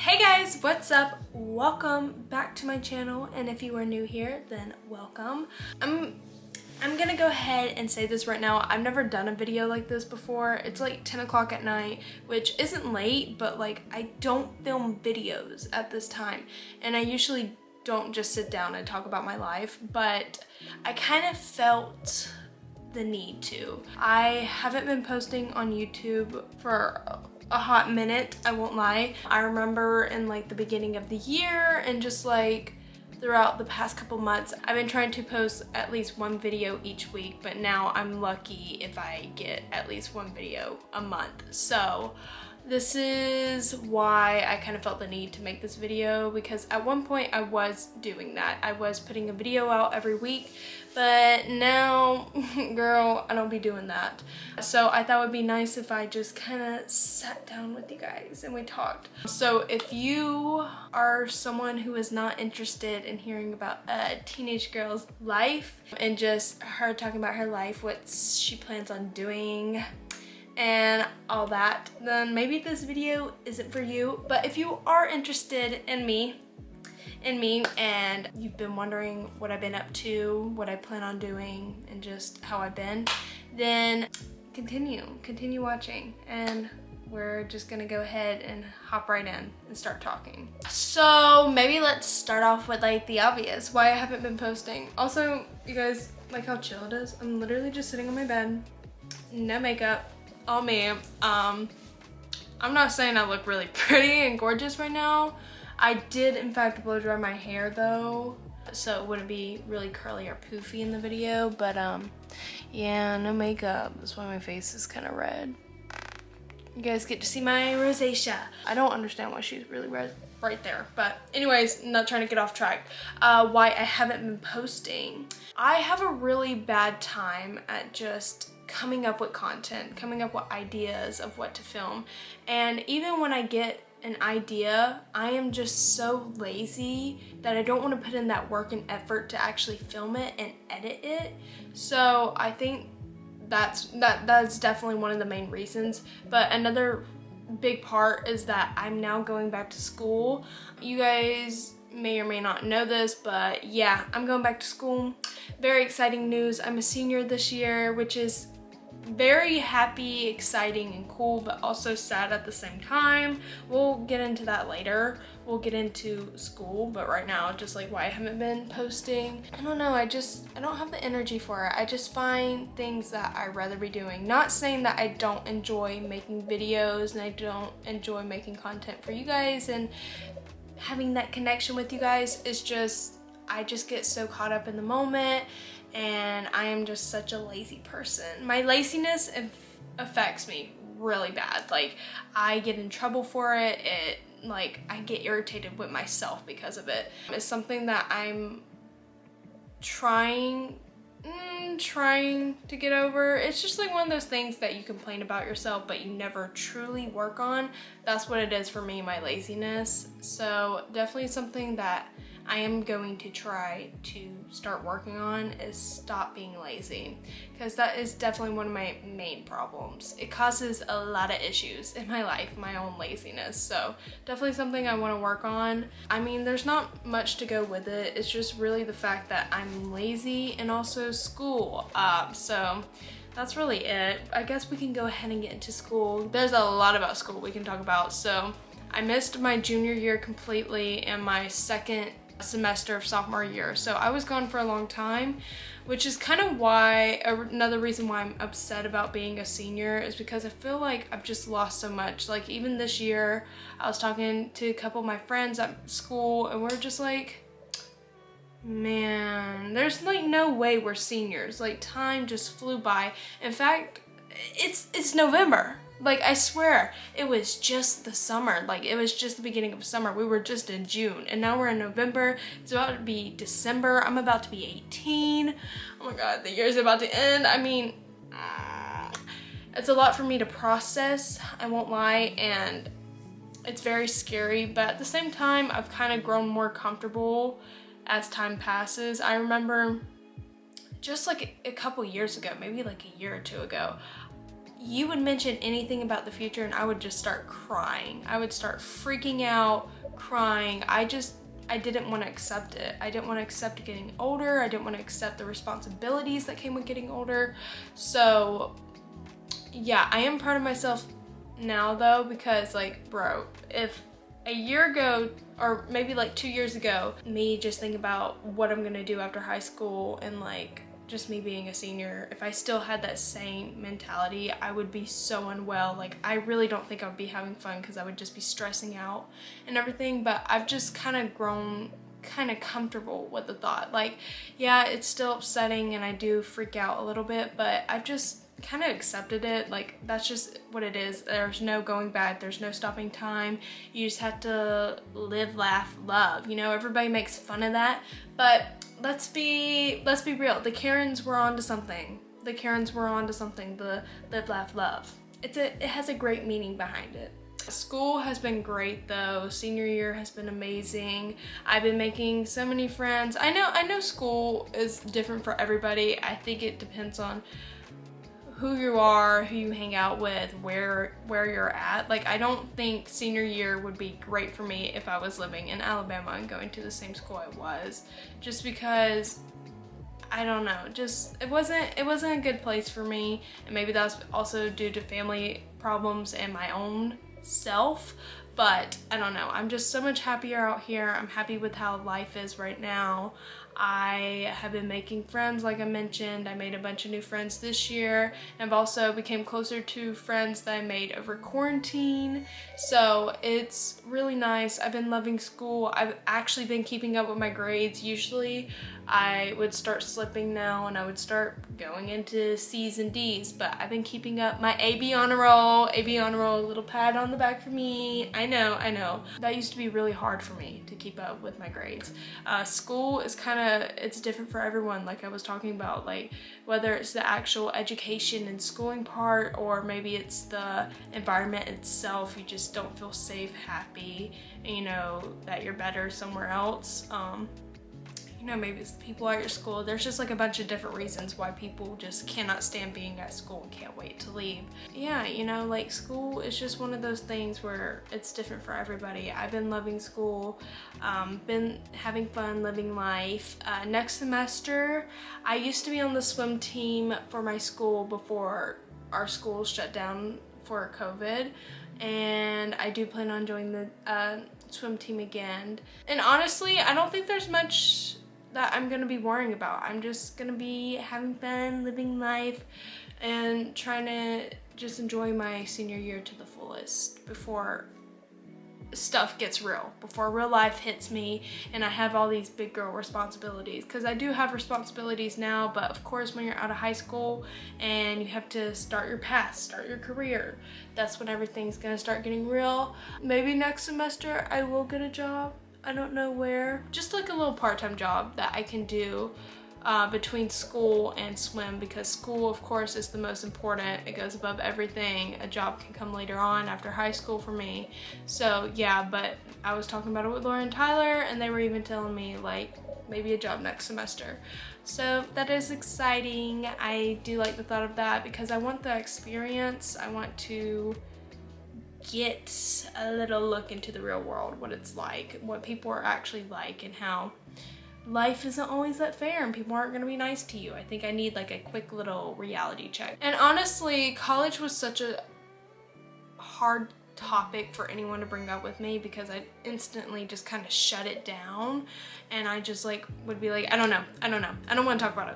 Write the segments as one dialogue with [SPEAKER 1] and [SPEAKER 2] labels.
[SPEAKER 1] Hey guys, what's up? Welcome back to my channel, and if you are new here, then welcome. I'm gonna go ahead and say this right now. I've never done a video like this before. It's like 10 o'clock at night, which isn't late, but like I don't film videos at this time, and I usually don't just sit down and talk about my life, but I kind of felt the need to. I haven't been posting on YouTube for a hot minute, I won't lie. I remember in like the beginning of the year and just like throughout the past couple months, I've been trying to post at least one video each week, but now I'm lucky if I get at least one video a month. So this is why I kind of felt the need to make this video, because at one point I was doing that. I was putting a video out every week, but now, girl, I don't be doing that. So I thought it would be nice if I just kind of sat down with you guys and we talked. So if you are someone who is not interested in hearing about a teenage girl's life and just her talking about her life, what she plans on doing, and all that, then maybe this video isn't for you. But if you are interested in me and you've been wondering what I've been up to, what I plan on doing, and just how I've been, then continue watching, and we're just gonna go ahead and hop right in and start talking. So maybe let's start off with like the obvious, why I haven't been posting. Also, you guys, like how chill it is? I'm literally just sitting on my bed, no makeup, all me. I'm not saying I look really pretty and gorgeous right now. I did in fact blow dry my hair though, so it wouldn't be really curly or poofy in the video, but yeah, no makeup. That's why my face is kind of red. You guys get to see my rosacea. I don't understand why she's really red right there, but anyways, not trying to get off track. Why I haven't been posting. I have a really bad time at just coming up with content, coming up with ideas of what to film. And even when I get an idea, I am just so lazy that I don't want to put in that work and effort to actually film it and edit it. So I think that's definitely one of the main reasons. But another big part is that I'm now going back to school. You guys may or may not know this, but yeah, I'm going back to school. Very exciting news. I'm a senior this year, which is very happy, exciting, and cool, but also sad at the same time. We'll get into that later. We'll get into school, but right now, just like why I haven't been posting, I don't know, I don't have the energy for it. I just find things that I'd rather be doing. Not saying that I don't enjoy making videos and I don't enjoy making content for you guys and having that connection with you guys. It's just, I just get so caught up in the moment, and I am just such a lazy person. My laziness affects me really bad. Like, I get in trouble for it. Like, I get irritated with myself because of it. It's something that I'm trying to get over. It's just like one of those things that you complain about yourself but you never truly work on. That's what it is for me, my laziness. So definitely something that I am going to try to start working on is stop being lazy, because that is definitely one of my main problems. It causes a lot of issues in my life, my own laziness. So definitely something I want to work on. I mean, there's not much to go with it. It's just really the fact that I'm lazy and also school. So that's really it. I guess we can go ahead and get into school. There's a lot about school we can talk about. So I missed my junior year completely and my second semester of sophomore year. So I was gone for a long time, which is kind of why, another reason why I'm upset about being a senior, is because I feel like I've just lost so much. Like, even this year, I was talking to a couple of my friends at school and we're just like, man, there's like no way we're seniors. Like, time just flew by. In fact, it's November. Like, I swear, it was just the summer. Like, it was just the beginning of summer. We were just in June, and now we're in November. It's about to be December. I'm about to be 18. Oh my God, the year's about to end. I mean, it's a lot for me to process, I won't lie, and it's very scary, but at the same time, I've kind of grown more comfortable as time passes. I remember just like a couple years ago, maybe like a year or two ago, you would mention anything about the future and I would just start crying. I would start freaking out, crying. I didn't want to accept it. I didn't want to accept getting older. I didn't want to accept the responsibilities that came with getting older. So yeah, I am proud of myself now though, because like, bro, if a year ago or maybe like 2 years ago, me just thinking about what I'm gonna do after high school and like just me being a senior, if I still had that same mentality, I would be so unwell. Like, I really don't think I would be having fun because I would just be stressing out and everything. But I've just kind of grown kind of comfortable with the thought. Like, yeah, it's still upsetting and I do freak out a little bit, but I've just kind of accepted it. Like, that's just what it is. There's no going back. There's no stopping time. You just have to live, laugh, love. You know, everybody makes fun of that, but let's be real. The Karens were onto something. The Karens were onto something. The live, laugh, love. It has a great meaning behind it. School has been great though. Senior year has been amazing. I've been making so many friends. I know school is different for everybody. I think it depends on who you are, who you hang out with, where you're at. Like, I don't think senior year would be great for me if I was living in Alabama and going to the same school I was, just because I don't know, just it wasn't a good place for me, and maybe that's also due to family problems and my own self. But I don't know, I'm just so much happier out here. I'm happy with how life is right now. I have been making friends, like I mentioned. I made a bunch of new friends this year, and I've also became closer to friends that I made over quarantine. So it's really nice. I've been loving school. I've actually been keeping up with my grades. Usually I would start slipping now and I would start going into C's and D's, but I've been keeping up. My AB honor roll, a little pat on the back for me. I know. That used to be really hard for me to keep up with my grades. School is it's different for everyone, like I was talking about, like whether it's the actual education and schooling part, or maybe it's the environment itself. You just don't feel safe, happy, and you know that you're better somewhere else. You know, maybe it's the people at your school. There's just like a bunch of different reasons why people just cannot stand being at school and can't wait to leave. Yeah, you know, like school is just one of those things where it's different for everybody. I've been loving school, been having fun, living life. Next semester, I used to be on the swim team for my school before our school shut down for COVID, and I do plan on joining the swim team again. And honestly, I don't think there's much that I'm gonna be worrying about. I'm just gonna be having fun, living life, and trying to just enjoy my senior year to the fullest before stuff gets real, before real life hits me and I have all these big girl responsibilities. Because I do have responsibilities now, but of course when you're out of high school and you have to start your path, start your career, that's when everything's gonna start getting real. Maybe next semester I will get a job. I don't know where. Just like a little part-time job that I can do between school and swim, because school of course is the most important. It goes above everything. A job can come later on after high school for me. So yeah, but I was talking about it with Laura and Tyler, and they were even telling me like maybe a job next semester. So that is exciting. I do like the thought of that because I want the experience. I want to get a little look into the real world, what it's like, what people are actually like, and how life isn't always that fair and people aren't gonna be nice to you. I think I need like a quick little reality check. And honestly, college was such a hard topic for anyone to bring up with me because I instantly just kind of shut it down, and I just like would be like, I don't know, I don't want to talk about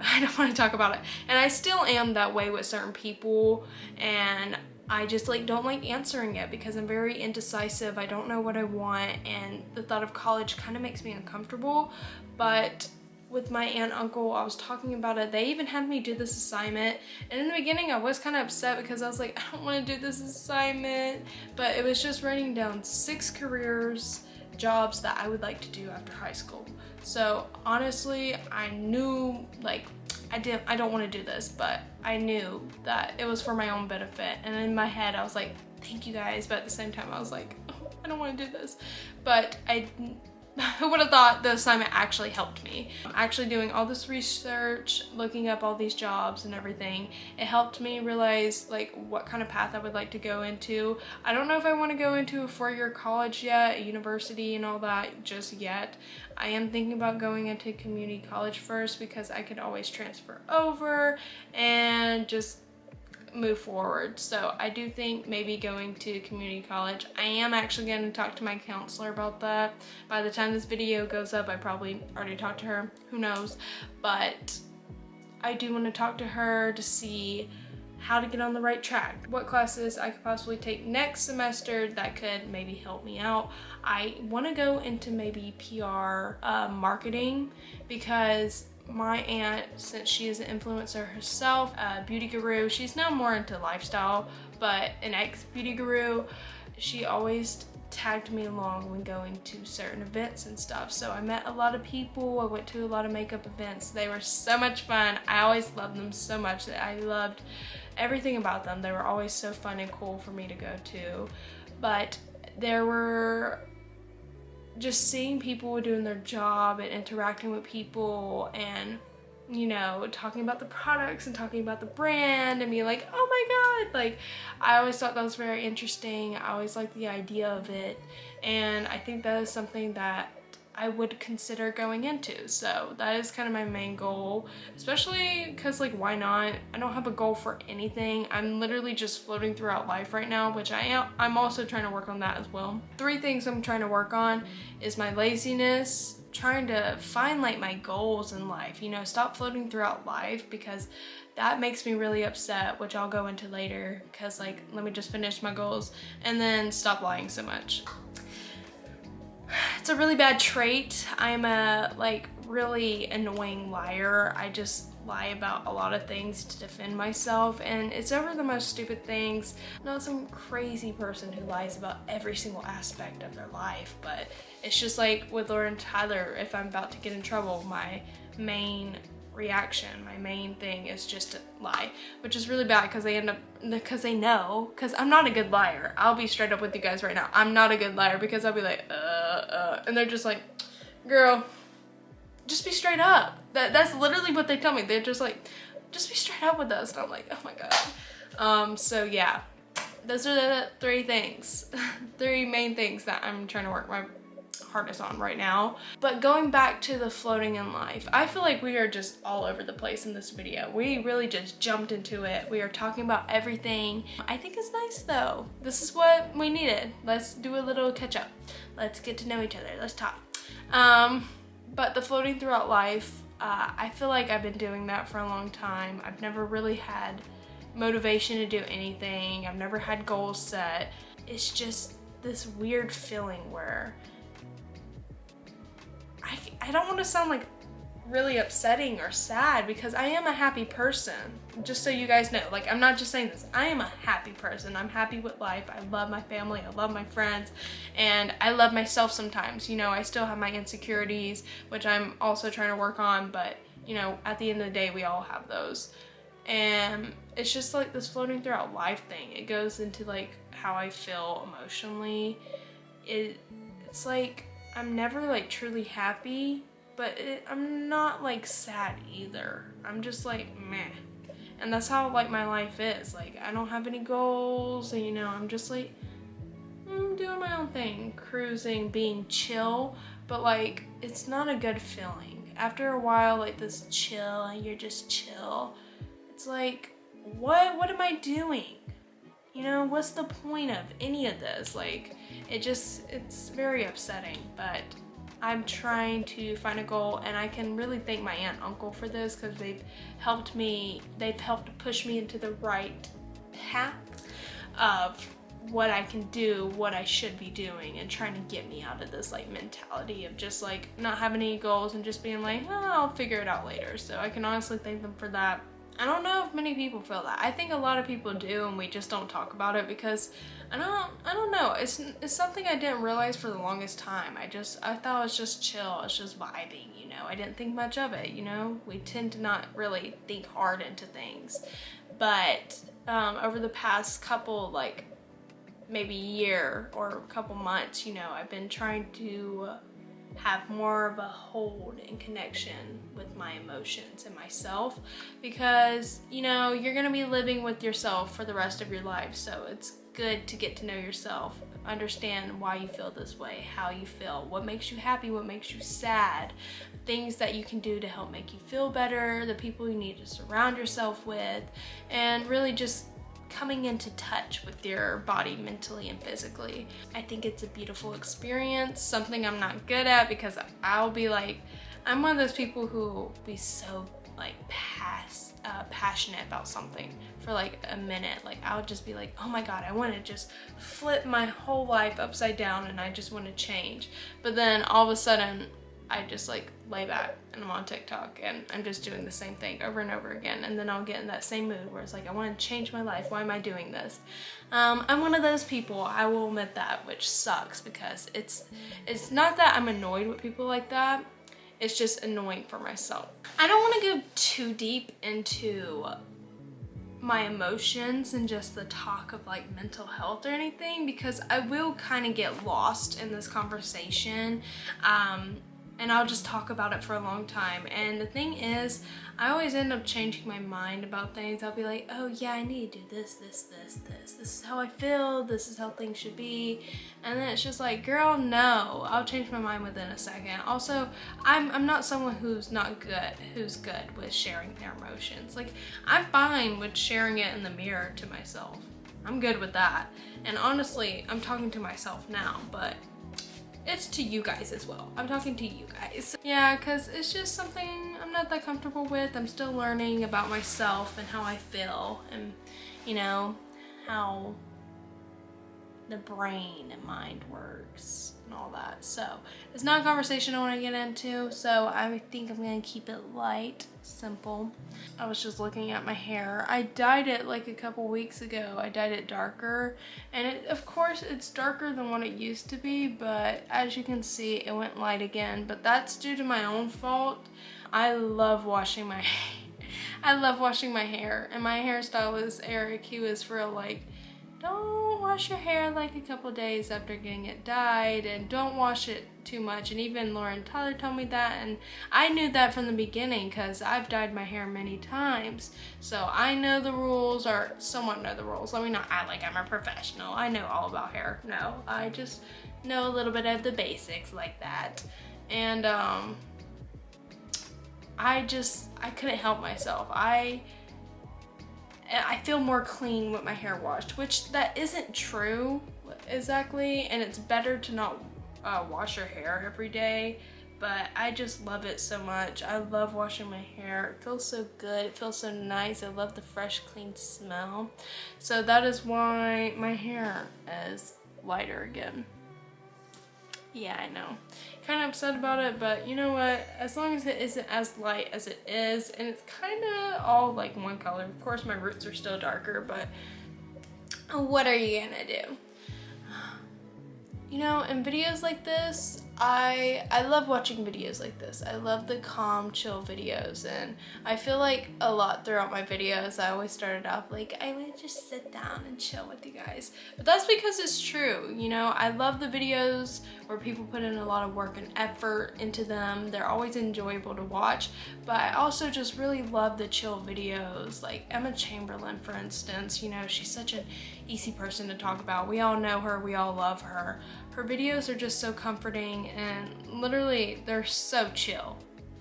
[SPEAKER 1] it. And I still am that way with certain people, and I just like don't like answering it because I'm very indecisive. I don't know what I want, and the thought of college kind of makes me uncomfortable. But with my aunt and uncle, I was talking about it. They even had me do this assignment, and in the beginning I was kind of upset because I was like, I don't want to do this assignment, but it was just writing down 6 careers, jobs that I would like to do after high school. So honestly, I knew like I don't want to do this, but I knew that it was for my own benefit. And in my head, I was like, thank you guys. But at the same time, I was like, oh, I don't want to do this. But who would have thought the assignment actually helped me? Actually doing all this research, looking up all these jobs and everything, it helped me realize like what kind of path I would like to go into. I don't know if I want to go into a 4-year college yet, a university and all that just yet. I am thinking about going into community college first because I could always transfer over and just move forward. So I do think maybe going to community college. I am actually going to talk to my counselor about that. By the time this video goes up, I probably already talked to her, who knows, but I do want to talk to her to see how to get on the right track, what classes I could possibly take next semester that could maybe help me out. I want to go into maybe PR marketing, because my aunt, since she is an influencer herself, a beauty guru, she's now more into lifestyle, but an ex-beauty guru, she always tagged me along when going to certain events and stuff. So I met a lot of people, I went to a lot of makeup events. They were so much fun. I always loved them so much that I loved everything about them. They were always so fun and cool for me to go to. But there were just seeing people doing their job and interacting with people and, you know, talking about the products and talking about the brand and being like, oh my God, like I always thought that was very interesting. I always liked the idea of it, and I think that is something that I would consider going into. So that is kind of my main goal, especially because like why not? I don't have a goal for anything. I'm literally just floating throughout life right now, which I'm also trying to work on that as well. 3 things I'm trying to work on is my laziness, trying to find like my goals in life, you know, stop floating throughout life, because that makes me really upset, which I'll go into later, because like let me just finish my goals, and then stop lying so much. It's a really bad trait. I'm a like really annoying liar. I just lie about a lot of things to defend myself, and it's over the most stupid things. I'm not some crazy person who lies about every single aspect of their life, but it's just like with Laura and Tyler, if I'm about to get in trouble, my main reaction, my main thing is just to lie, which is really bad because they know, because I'm not a good liar. I'll be straight up with you guys right now. I'm not a good liar, because I'll be like, and they're just like, girl, just be straight up. That's literally what they tell me. They're just like, just be straight up with us. And I'm like, oh my God. So yeah, those are the 3 things, 3 main things that I'm trying to work my hardest on right now. But going back to the floating in life, I feel like we are just all over the place in this video. We really just jumped into it. We are talking about everything. I think it's nice though. This is what we needed. Let's do a little catch up. Let's get to know each other. Let's talk. But the floating throughout life, I feel like I've been doing that for a long time. I've never really had motivation to do anything. I've never had goals set. It's just this weird feeling where I don't want to sound like really upsetting or sad, because I am a happy person. Just so you guys know, like I'm not just saying this, I am a happy person. I'm happy with life. I love my family, I love my friends, and I love myself sometimes. You know, I still have my insecurities, which I'm also trying to work on, but you know, at the end of the day, we all have those. And it's just like this floating throughout life thing. It goes into like how I feel emotionally. It's like I'm never like truly happy, but I'm not like sad either. I'm just like meh. And that's how like my life is. Like I don't have any goals, and you know, I'm just like doing my own thing, cruising, being chill, but like it's not a good feeling. After a while, like this chill and you're just chill, it's like what am I doing? You know, what's the point of any of this? Like, it's very upsetting, but I'm trying to find a goal, and I can really thank my aunt and uncle for this, because they've helped push me into the right path of what I can do, what I should be doing, and trying to get me out of this like mentality of just like not having any goals and just being like, oh, I'll figure it out later. So I can honestly thank them for that. I don't know if many people feel that. I think a lot of people do, and we just don't talk about it because I don't know. It's something I didn't realize for the longest time. I thought it was just chill. It's just vibing, you know. I didn't think much of it, you know. We tend to not really think hard into things. But over the past couple, like maybe year or a couple months, you know, I've been trying to have more of a hold and connection with my emotions and myself, because you know, you're gonna be living with yourself for the rest of your life, so it's good to get to know yourself, understand why you feel this way, how you feel, what makes you happy, what makes you sad, things that you can do to help make you feel better, the people you need to surround yourself with, and really just coming into touch with your body mentally and physically. I think it's a beautiful experience, something I'm not good at, because I'll be like, I'm one of those people who will be so like passionate about something for like a minute. Like I'll just be like, oh my god, I want to just flip my whole life upside down and I just want to change. But then all of a sudden I just like lay back and I'm on TikTok and I'm just doing the same thing over and over again, and then I'll get in that same mood where it's like, I want to change my life, why am I doing this? I'm one of those people, I will admit that, which sucks, because it's not that I'm annoyed with people like that, it's just annoying for myself. I don't want to go too deep into my emotions and just the talk of like mental health or anything, because I will kind of get lost in this conversation, and I'll just talk about it for a long time. And the thing is, I always end up changing my mind about things. I'll be like, oh yeah, I need to do this. This is how I feel, this is how things should be. And then it's just like, girl, no, I'll change my mind within a second. Also, I'm not someone who's good with sharing their emotions. Like, I'm fine with sharing it in the mirror to myself. I'm good with that. And honestly, I'm talking to myself now, but it's to you guys as well. I'm talking to you guys. Yeah, because it's just something I'm not that comfortable with. I'm still learning about myself and how I feel, and you know, how the brain and mind works and all that. So it's not a conversation I want to get into, so I think I'm gonna keep it light, simple. I was just looking at my hair. I dyed it like a couple weeks ago. I dyed it darker, and of course it's darker than what it used to be, but as you can see, it went light again, but that's due to my own fault. I love washing my I love washing my hair, and my hairstylist Eric, he was real like, don't wash your hair like a couple days after getting it dyed, and don't wash it too much. And even Lauren Tyler told me that, and I knew that from the beginning because I've dyed my hair many times, so I know the rules, or somewhat know the rules. Let me not act like I'm a professional. I know all about hair. No, I just know a little bit of the basics like that. And I couldn't help myself. I feel more clean with my hair washed, which that isn't true exactly, and it's better to not wash your hair every day, but I just love it so much. I love washing my hair. It feels so good, it feels so nice. I love the fresh, clean smell. So that is why my hair is lighter again. Yeah, I know. Kind of upset about it, but you know what? As long as it isn't as light as it is, and it's kind of all like one color. Of course, my roots are still darker, but what are you gonna do? You know, in videos like this, I love watching videos like this. I love the calm, chill videos, and I feel like a lot throughout my videos, I always started off like, I would just sit down and chill with you guys. But that's because it's true, you know? I love the videos where people put in a lot of work and effort into them. They're always enjoyable to watch, but I also just really love the chill videos. Like Emma Chamberlain, for instance, you know, she's such an easy person to talk about. We all know her, we all love her. Her videos are just so comforting, and literally they're so chill.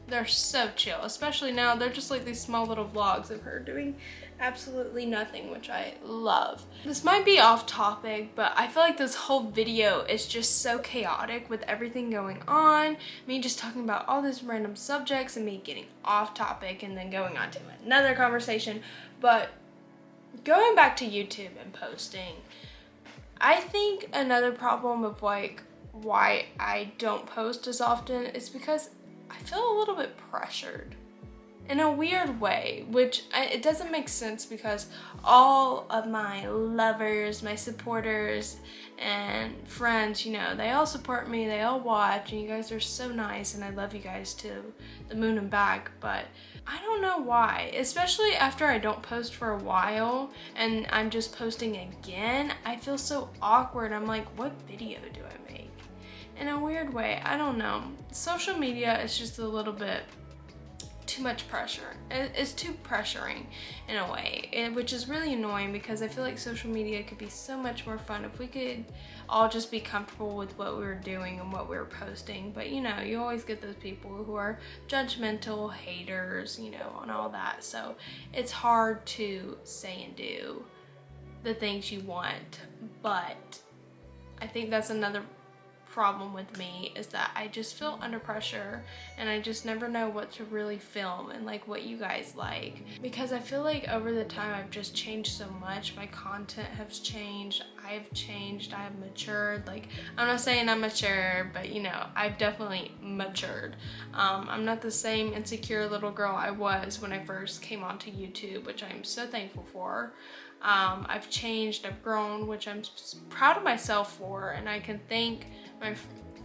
[SPEAKER 1] They're so chill, especially now. They're just like these small little vlogs of her doing absolutely nothing, which I love. This might be off topic, but I feel like this whole video is just so chaotic with everything going on. Me just talking about all these random subjects and me getting off topic and then going on to another conversation. But going back to YouTube and posting, I think another problem of like why I don't post as often is because I feel a little bit pressured in a weird way, which it doesn't make sense because all of my lovers, my supporters and friends, you know, they all support me, they all watch, and you guys are so nice, and I love you guys to the moon and back. But I don't know why, especially after I don't post for a while and I'm just posting again, I feel so awkward. I'm like, what video do I make? in a weird way. I don't know. Social media is just a little bit too much pressure. It's too pressuring in a way, which is really annoying because I feel like social media could be so much more fun if we could all just be comfortable with what we were doing and what we were posting. But you know, you always get those people who are judgmental, haters, you know, and all that. So it's hard to say and do the things you want. But I think that's another problem with me, is that I just feel under pressure and I just never know what to really film and like what you guys like, because I feel like over the time I've just changed so much. My content has changed, I've changed, I have matured. Like, I'm not saying I'm mature, but you know, I've definitely matured. I'm not the same insecure little girl I was when I first came onto YouTube, which I'm so thankful for. I've changed, I've grown, which I'm proud of myself for, and I can thank my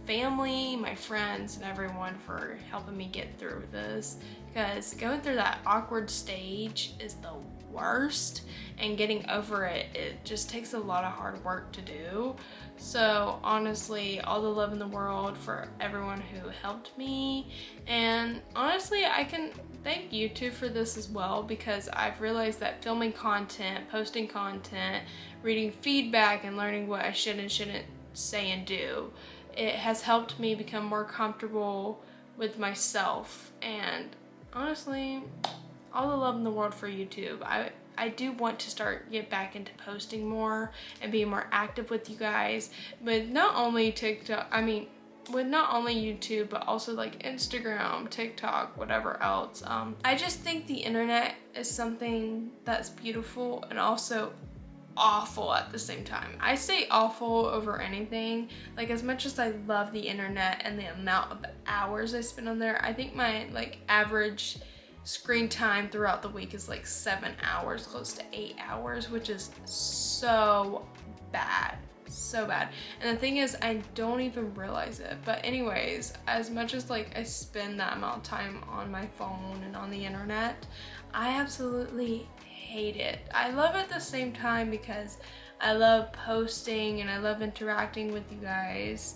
[SPEAKER 1] family, my friends, and everyone for helping me get through this, because going through that awkward stage is the worst, and getting over it, it just takes a lot of hard work to do. So honestly, all the love in the world for everyone who helped me, and honestly, I can thank YouTube for this as well, because I've realized that filming content, posting content, reading feedback, and learning what I should and shouldn't say and do, it has helped me become more comfortable with myself. And honestly, all the love in the world for YouTube. I do want to get back into posting more and being more active with you guys, but not only TikTok, with not only YouTube, but also like Instagram, TikTok, whatever else. I just think the internet is something that's beautiful and also awful at the same time. I say awful over anything. Like, as much as I love the internet and the amount of hours I spend on there, I think my like average screen time throughout the week is like 7 hours, close to 8 hours, which is so bad. So bad. And the thing is, I don't even realize it. But anyways, as much as like I spend that amount of time on my phone and on the internet, I absolutely hate it. I love it at the same time because I love posting and I love interacting with you guys.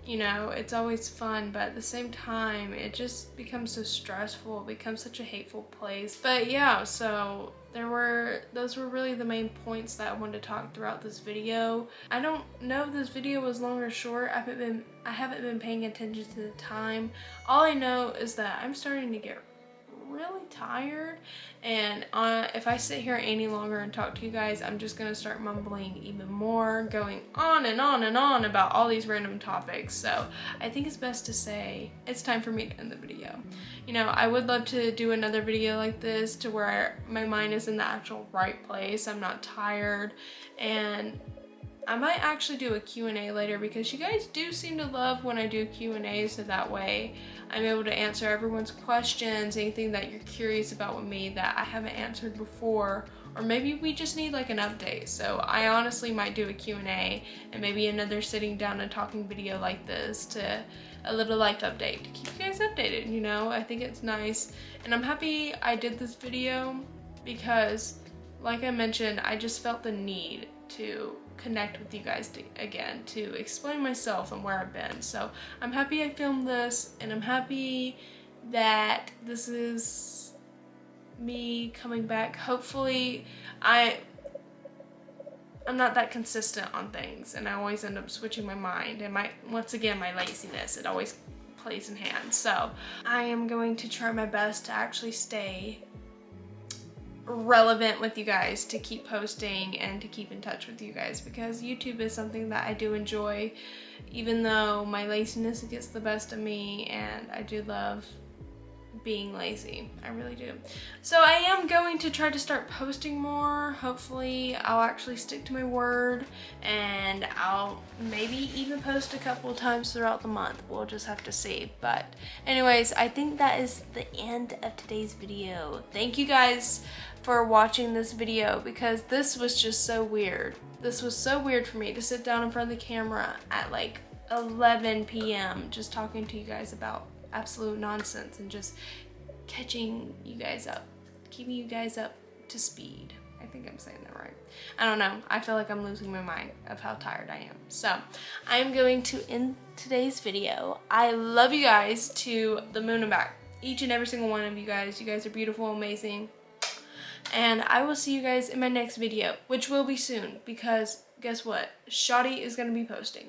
[SPEAKER 1] You know, it's always fun, but at the same time, it just becomes so stressful. It becomes such a hateful place. But yeah, so those were really the main points that I wanted to talk throughout this video. I don't know if this video was long or short. I haven't been paying attention to the time. All I know is that I'm starting to get really tired, and if I sit here any longer and talk to you guys, I'm just gonna start mumbling even more, going on and on and on about all these random topics. So I think it's best to say it's time for me to end the video. You know, I would love to do another video like this to where my mind is in the actual right place, I'm not tired, and I might actually do a Q&A later, because you guys do seem to love when I do Q&A, so that way I'm able to answer everyone's questions, anything that you're curious about with me that I haven't answered before, or maybe we just need like an update. So I honestly might do a Q&A and maybe another sitting down and talking video like this, to a little life update to keep you guys updated, you know. I think it's nice, and I'm happy I did this video because, like I mentioned, I just felt the need to connect with you guys again, to explain myself and where I've been. So I'm happy I filmed this, and I'm happy that this is me coming back. Hopefully, I'm not that consistent on things, and I always end up switching my mind, and once again, my laziness, it always plays in hand. So I am going to try my best to actually stay relevant with you guys, to keep posting and to keep in touch with you guys, because YouTube is something that I do enjoy, even though my laziness gets the best of me, and I do love being lazy. I really do. So I am going to try to start posting more. Hopefully I'll actually stick to my word, and I'll maybe even post a couple times throughout the month. We'll just have to see. But anyways, I think that is the end of today's video. Thank you guys for watching this video, because this was just so weird. This was so weird for me to sit down in front of the camera at like 11 p.m. just talking to you guys about absolute nonsense and just catching you guys up, keeping you guys up to speed. I think I'm saying that right. I don't know. I feel like I'm losing my mind of how tired I am. So I'm going to end today's video. I love you guys to the moon and back. Each and every single one of you guys. You guys are beautiful, amazing. And I will see you guys in my next video, which will be soon because guess what? Shawty is going to be posting.